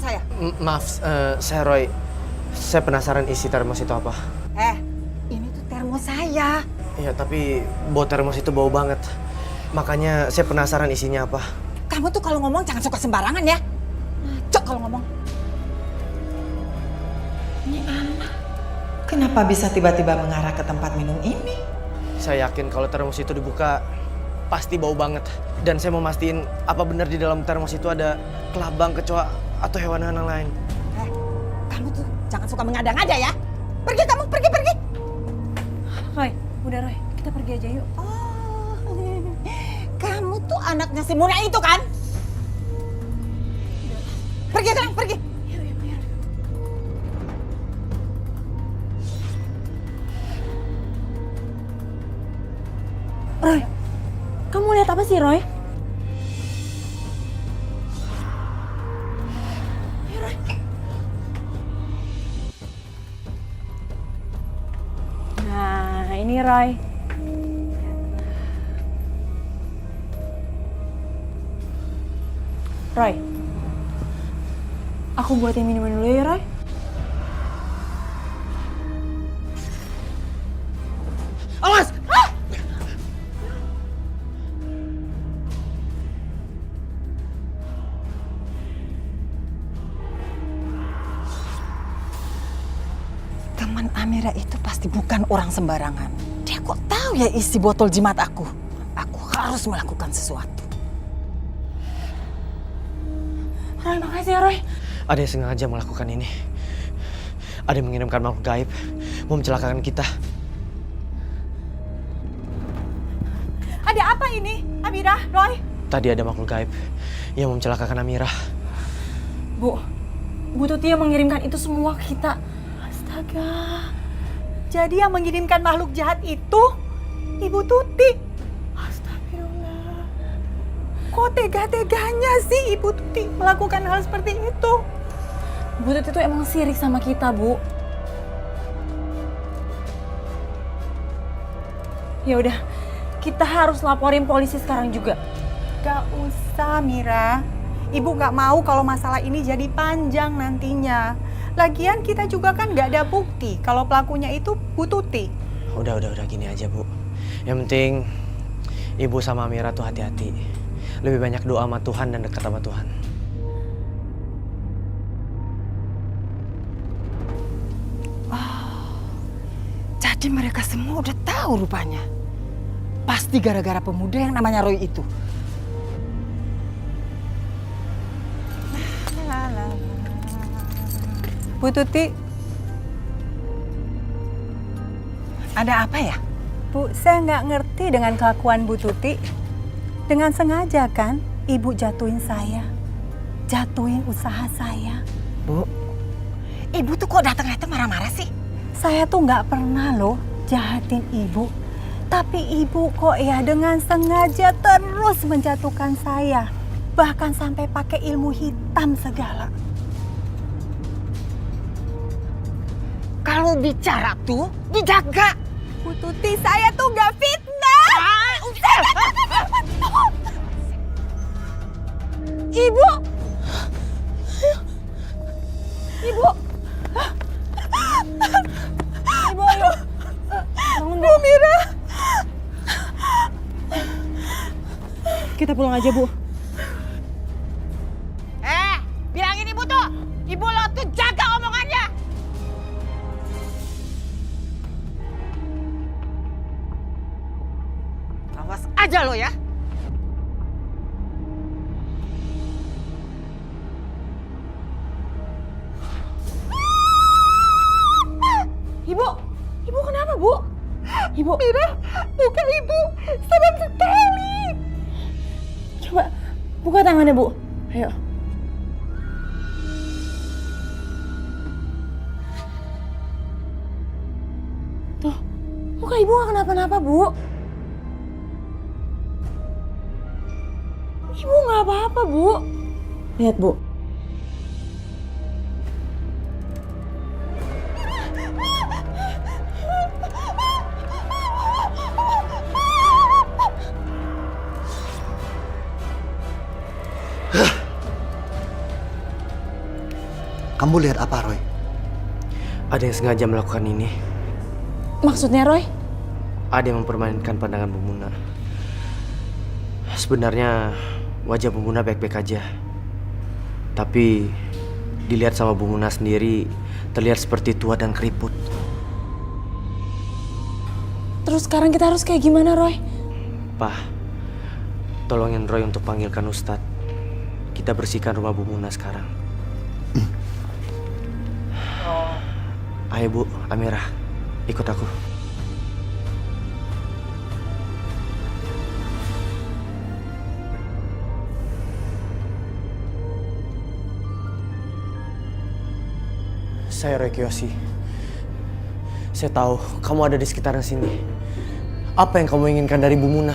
saya? Maaf, saya Roy. Saya penasaran isi termos itu apa. Ini tuh termos saya. Iya, tapi bau termos itu bau banget. Makanya saya penasaran isinya apa. Kamu tuh kalau ngomong jangan suka sembarangan ya. Cok kalau ngomong. Ini anak. Kenapa bisa tiba-tiba mengarah ke tempat minum ini? Saya yakin kalau termos itu dibuka, pasti bau banget. Dan saya mau mastiin apa benar di dalam termos itu ada kelabang, kecoa, atau hewan-hewan lain. Kamu tuh jangan suka mengada-ngada ya. Pergi kamu, pergi. Roy, udah Roy, kita pergi aja yuk. Oh, kamu tuh anaknya si Muna itu kan? Pergi sekarang, pergi. Roy, kamu lihat apa sih Roy? Nah, ini Roy. Roy, aku buatin minuman dulu ya Roy. Awas! Teman Amira itu pasti bukan orang sembarangan. Dia kok tahu ya isi botol jimat aku. Aku harus melakukan sesuatu. Roy, makasih ya Roy. Ada yang sengaja melakukan ini. Ada yang mengirimkan makhluk gaib, mau mencelakakan kita. Ada apa ini, Amira, Roy? Tadi ada makhluk gaib yang mau mencelakakan Amira. Bu Tuti yang mengirimkan itu semua ke kita. Astaga. Jadi yang mengirimkan makhluk jahat itu Ibu Tuti. Astagfirullah. Kok tega-teganya sih Ibu Tuti melakukan hal seperti itu? Bu Tuti itu emang sirik sama kita, Bu. Ya udah, kita harus laporin polisi sekarang juga. Gak usah, Mira. Ibu gak mau kalau masalah ini jadi panjang nantinya. Lagian kita juga kan gak ada bukti kalau pelakunya itu Bu Tuti. Udah gini aja, Bu. Yang penting Ibu sama Amira tuh hati-hati. Lebih banyak doa sama Tuhan dan dekat sama Tuhan. Jadi mereka semua udah tahu rupanya. Pasti gara-gara pemuda yang namanya Roy itu. Bu Tuti, Ada apa ya? Bu, saya nggak ngerti dengan kelakuan Bu Tuti. Dengan sengaja kan Ibu jatuhin saya, jatuhin usaha saya. Bu, Ibu tuh kok datang-datang marah-marah sih? Saya tuh nggak pernah loh jahatin Ibu. Tapi Ibu kok ya dengan sengaja terus menjatuhkan saya. Bahkan sampai pakai ilmu hitam segala. Kalau bicara tuh dijaga. Bu Tuti, saya tuh nggak fitnah. Ibu! Ibu, ayo. Bangun, Bu. Mira. Kita pulang aja, Bu. Bilangin Ibu tuh. Ibu lo tuh jaga omongannya. Awas aja lo ya. Ibu kenapa, Bu? Ibu. Mira, buka Ibu. Serem sekali. Coba buka tangannya, Bu. Ayo. Tuh, muka Ibu nggak kenapa-napa, Bu. Ibu nggak apa-apa, Bu. Lihat, Bu. Kamu lihat apa, Roy? Ada yang sengaja melakukan ini. Maksudnya Roy? Ada yang mempermainkan pandangan Bu Muna. Sebenarnya wajah Bu Muna baik-baik aja. Tapi dilihat sama Bu Muna sendiri terlihat seperti tua dan keriput. Terus sekarang kita harus kayak gimana, Roy? Pak, tolongin Roy untuk panggilkan Ustadz. Kita bersihkan rumah Bu Muna sekarang. Ayo Bu, Amirah, ikut aku. Saya Roy Kiyoshi. Saya tahu kamu ada di sekitaran sini. Apa yang kamu inginkan dari Bu Muna?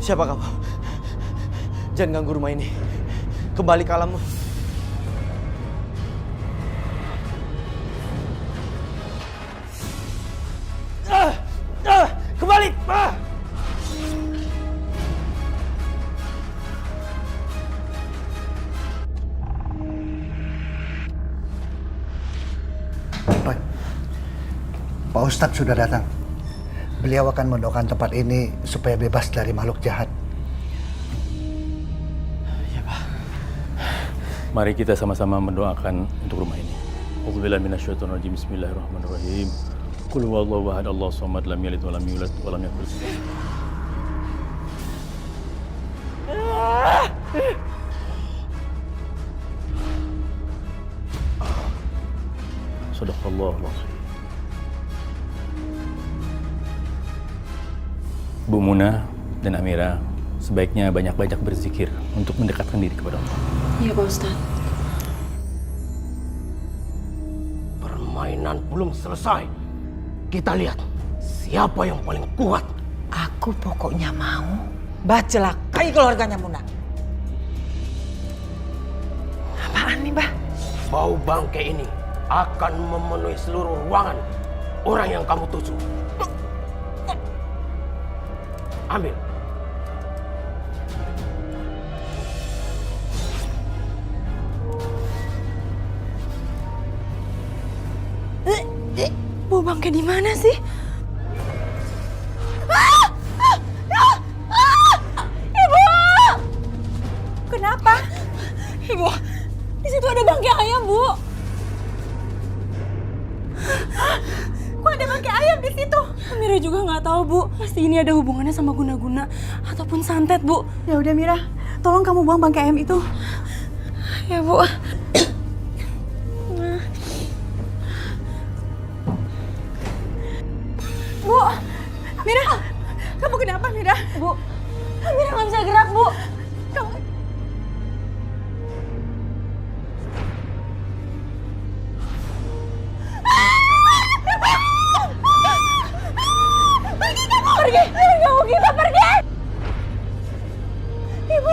Siapa kamu? Jangan ganggu rumah ini. Kembali ke alammu. Kembali! Roy, Pak Ustadz sudah datang. Beliau akan mendoakan tempat ini supaya bebas dari makhluk jahat. Ya, Pak. Mari kita sama-sama mendoakan untuk rumah ini. A'udzubillahi minasyaitonirrajim. Bismillahirrahmanirrahim. Qul huwallahu ahad, Allahus samad, lam yalid wa lam yulad wa lam yakul lahu kufuwan ahad. Shadaqallahul azim. Bu Muna dan Amira sebaiknya banyak-banyak berzikir untuk mendekatkan diri kepada Allah. Iya, Pak Ustadz. Permainan belum selesai. Kita lihat siapa yang paling kuat. Aku pokoknya mau bacelakai keluarganya Muna. Apaan nih, Bah? Bau bangkai ini akan memenuhi seluruh ruangan orang yang kamu tuju. Ambil. Bau bangkai di mana sih? Ibu! Kenapa? Ibu, di situ ada bangkai ayam, Bu. Kok ada bangkai ayam di situ? Mira juga nggak tahu, Bu. Pasti ini ada hubungannya sama guna-guna ataupun santet, Bu. Ya udah Mira, tolong kamu buang bangkai ayam itu. Ya, Bu. Bu, Mira, kamu kenapa Mira? Bu, Mira nggak bisa gerak, Bu. Kamu... Pergi, kamu kita pergi. Ibu.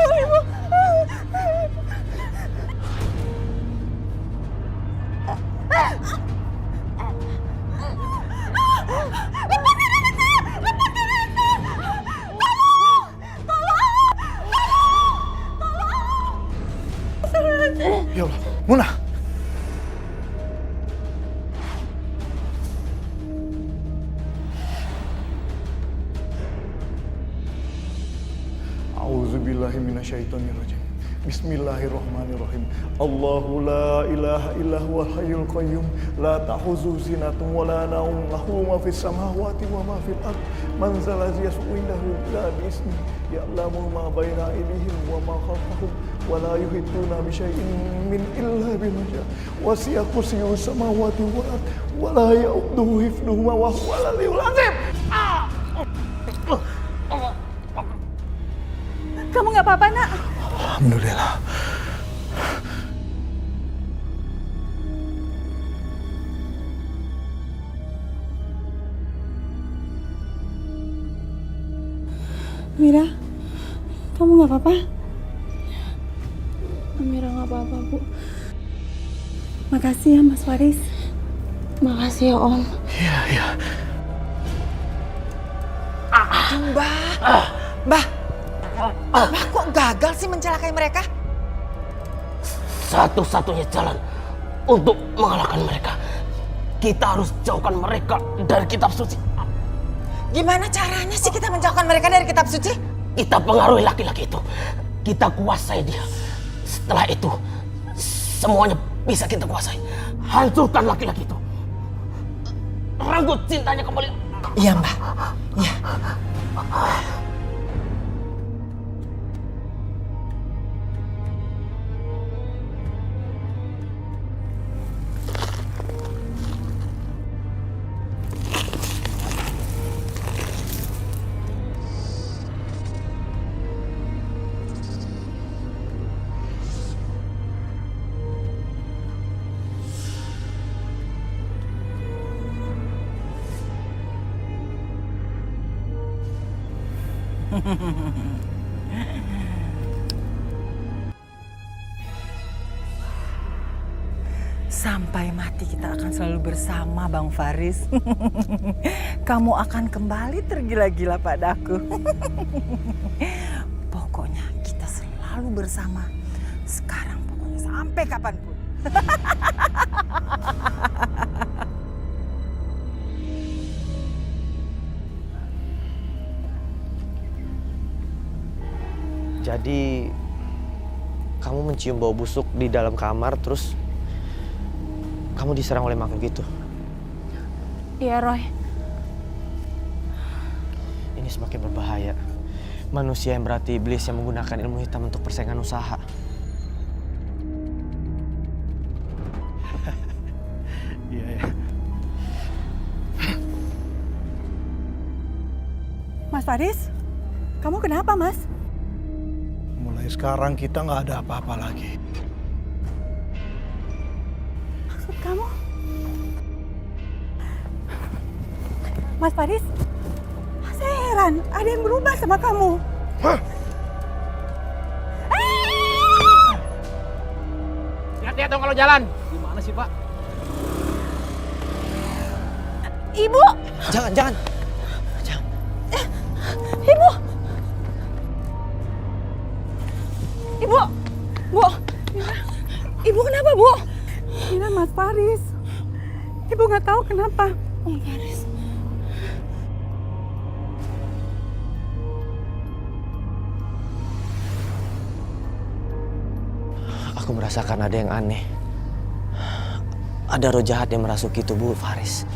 Ya Allah, Muna! A'udzubillahi minasyaitonirrajim. Bismillahirrahmanirrahim. Allahu la ilaha illa huwal hayyul qayyum la ta'khuzuhu sinatun wa la nawm lahu ma fis samawati wa ma fil ard man zal ladzi yashfa'u indahu illa bi ismihi ya'lamu ma baina aydihim wa ma khalfahum wa la yuhituna bi syai'in min illa bima syaa wasi'a kursiyyuhu samawati wal ard wa la ya'uduhu hifdhuhuma wa huwal aliyyul azim. Kamu nggak apa-apa, Nak? Alhamdulillah. Mira, kamu nggak apa-apa? Mira nggak apa-apa, Bu. Makasih ya, Mas Waris. Makasih ya, Om. Iya. Mbah. Mbah kok gagal sih mencelakai mereka? Satu-satunya jalan untuk mengalahkan mereka, kita harus jauhkan mereka dari kitab suci. Gimana caranya sih kita menjauhkan mereka dari kitab suci? Kita pengaruhi laki-laki itu. Kita kuasai dia. Setelah itu, semuanya bisa kita kuasai. Hancurkan laki-laki itu. Renggut cintanya kembali. Iya, Mbah. Iya. Sampai mati kita akan selalu bersama, Bang Faris. Kamu akan kembali tergila-gila padaku. Pokoknya kita selalu bersama. Sekarang pokoknya sampai kapanpun. Jadi kamu mencium bau busuk di dalam kamar, terus kamu diserang oleh makhluk itu. Iya, Roy. Ini semakin berbahaya. Manusia yang berarti iblis yang menggunakan ilmu hitam untuk persaingan usaha. Iya ya. Mas Faris, kamu kenapa, Mas? Mulai sekarang kita nggak ada apa-apa lagi. Maksud kamu? Mas Faris, saya heran, ada yang berubah sama kamu. Hah? Lihat-lihat dong kalau jalan. Gimana sih, Pak? Ibu! Jangan. Ibu! Ibu! Bu! Ibu kenapa, Bu? Mira, Mas Faris. Ibu nggak tahu kenapa. Mas Faris. Aku merasakan ada yang aneh. Ada roh jahat yang merasuki tubuh Faris.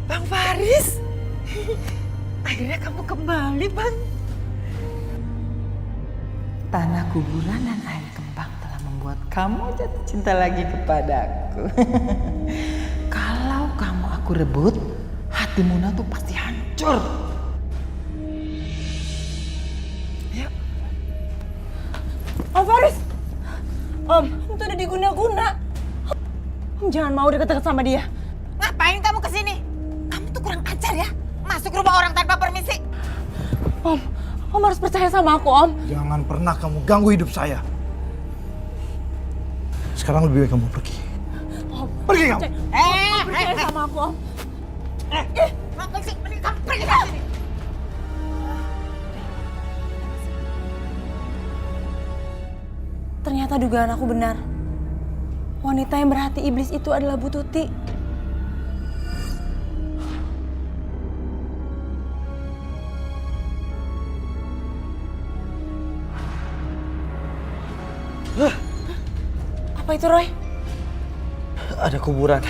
Bang Faris, akhirnya kamu kembali, Bang. Tanah kuburan dan air kembang telah membuat kamu jatuh cinta lagi kepadaku. Kalau kamu aku rebut, hati Muna tuh pasti hancur. Yuk. Om Faris! Om, itu udah diguna-guna. Om jangan mau deket-deket sama dia. Ngapain kamu kesini? Kamu tuh kurang ajar ya, masuk rumah orang tanpa permisi. Om harus percaya sama aku, Om. Jangan pernah kamu ganggu hidup saya. Sekarang lebih baik kamu pergi. Om, Pergi kamu. percaya sama aku, Om. Ngapain sih? Mending kamu pergi dari sini. Ternyata dugaan aku benar. Wanita yang berhati iblis itu adalah Bu Tuti. Apa itu, Roy? Ada kuburan,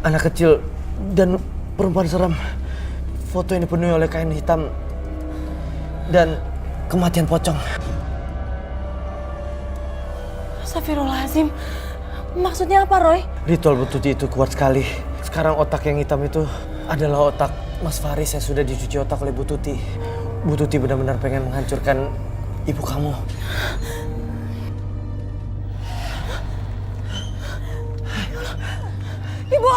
anak kecil, dan perempuan seram. Foto yang dipenuhi oleh kain hitam dan kematian pocong. Astagfirullahaladzim. Maksudnya apa, Roy? Ritual Bu Tuti itu kuat sekali. Sekarang otak yang hitam itu adalah otak Mas Faris yang sudah dicuci otak oleh Bu Tuti. Bu Tuti benar-benar pengen menghancurkan ibu kamu. Ibu!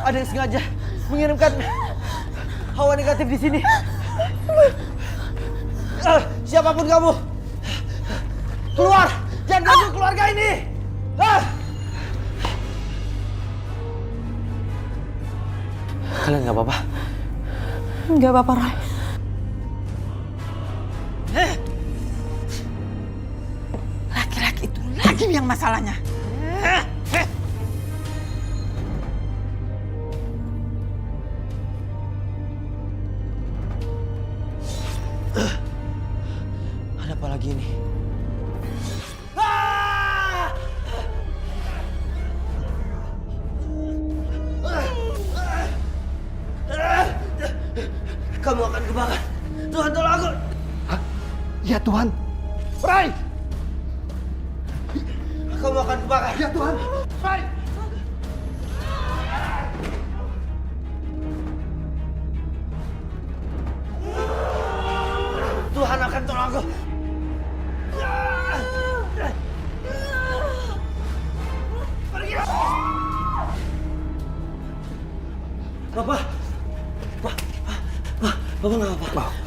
Ada yang sengaja mengirimkan hawa negatif di sini. Siapapun kamu, keluar! Jangan ganggu keluarga ini! Kalian nggak apa-apa? Nggak apa-apa, Roy. Laki-laki itu lagi yang masalahnya. Ada apa lagi ini? Kamu akan kebakar. Tuhan tolong aku. Ya Tuhan. Rai! Kamu akan kebakar. Ya Tuhan. Rai! Tuhan akan tolong aku. Pergi. Bapak. Bapak nggak apa-apa.